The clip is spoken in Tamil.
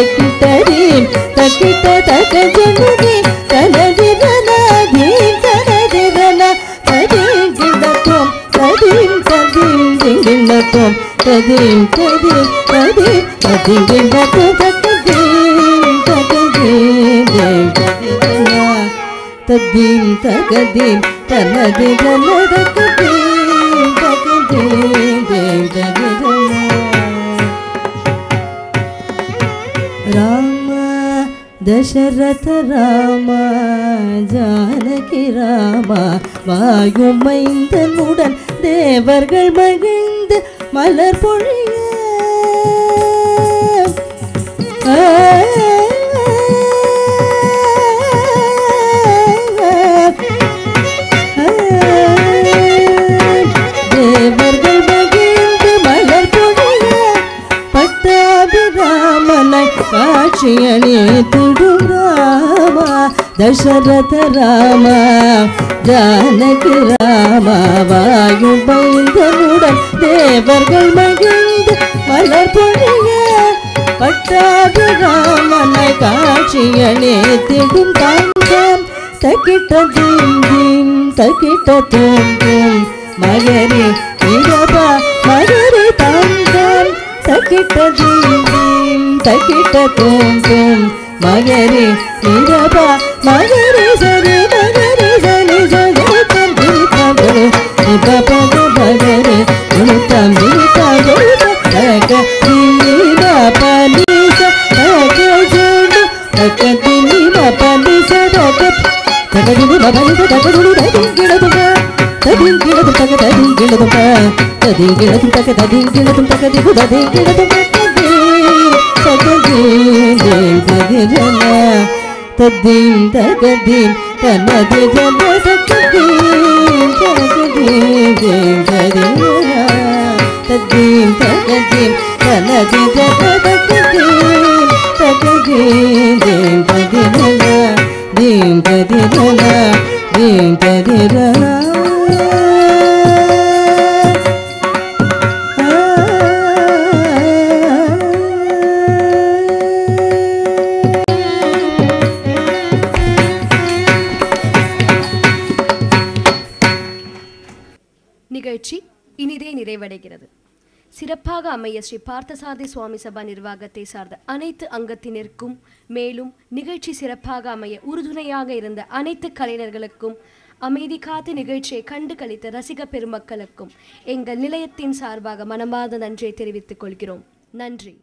தக்கிட்டதீம் தக்கிட்ட தக்க ஜனுதி தனதிரனாதீம் தனதிரனா ததீம் கிண்டத்தோம் ததீம் ததீம் திங்கிண்டத்தோம் ததீம் ததீம் ததீம் ததீம் கிண்டத்தோம் தக்கதீம் தக்கதீம் தேம் ததிரனா ததீம் தகதீம் தனதிரனா தக்கதீம் தக்கதீம் தேம் ததிரனா ராம தசரத ராம ஜானகி ராம வாயுமைந்தனுடன் தேவர்கள் மகிழ்ந்து மலர் பொழிய தேவர்கள் மகிழ்ந்து மலர் பொழிய பட்டாபிராமனை காட்சியணி துடுராமா தசரத ராம ஜானகி ராம வாயுமைந்தனுடன் தேவர்கள் மகிழ்ந்து மலர் பொழிய பட்டாபிராமனை காட்சியணி திடும் தாங்கம் தக்கிட்ட தீம் தக்கிட்ட தோன்றும் மகரி நிரபா மகரி தாங்கம் தக்கிட்ட தீம் தக்கிட்ட தோன்றும் மகரி நிரபா மகரி சரி மகரி சரி சரி தம்பி தம்பி நிபபத பகரி உனுத்தம் நிபபத தக தீன பனிச தக ஜோடு தக தினின பனிச தக தக தினின பனிச தக ஜோடு தகிங்கிடதுக தகிங்கிடதும் தக தகிங்கிடதும் தகிங்கிடதும் தக தகிங்கிடதும் தக திகு தகிங்கிடதும் தகதீம் ததிரனா ததீம் தகதீம் தனதிரனா தகதீம் தகதீம் ததிரனா ததீம் தகதீம் தனதிரனா தகதீம் தகதீம் ததிரனா தீம் ததிரனா தீம் ததிரனா நிகழ்ச்சி இனிதே நிறைவடைகிறது. சிறப்பாக அமைய ஸ்ரீ பார்த்தசாரதி சுவாமி சபா நிர்வாகத்தை சார்ந்த அனைத்து அங்கத்தினருக்கும் மேலும் நிகழ்ச்சி சிறப்பாக அமைய உறுதுணையாக இருந்த அனைத்து கலைஞர்களுக்கும் அமைதி காத்து நிகழ்ச்சியை கண்டு களித்த ரசிக பெருமக்களுக்கும் எங்கள் நிலையத்தின் சார்பாக மனமார்ந்த நன்றியை தெரிவித்துக் கொள்கிறோம். நன்றி.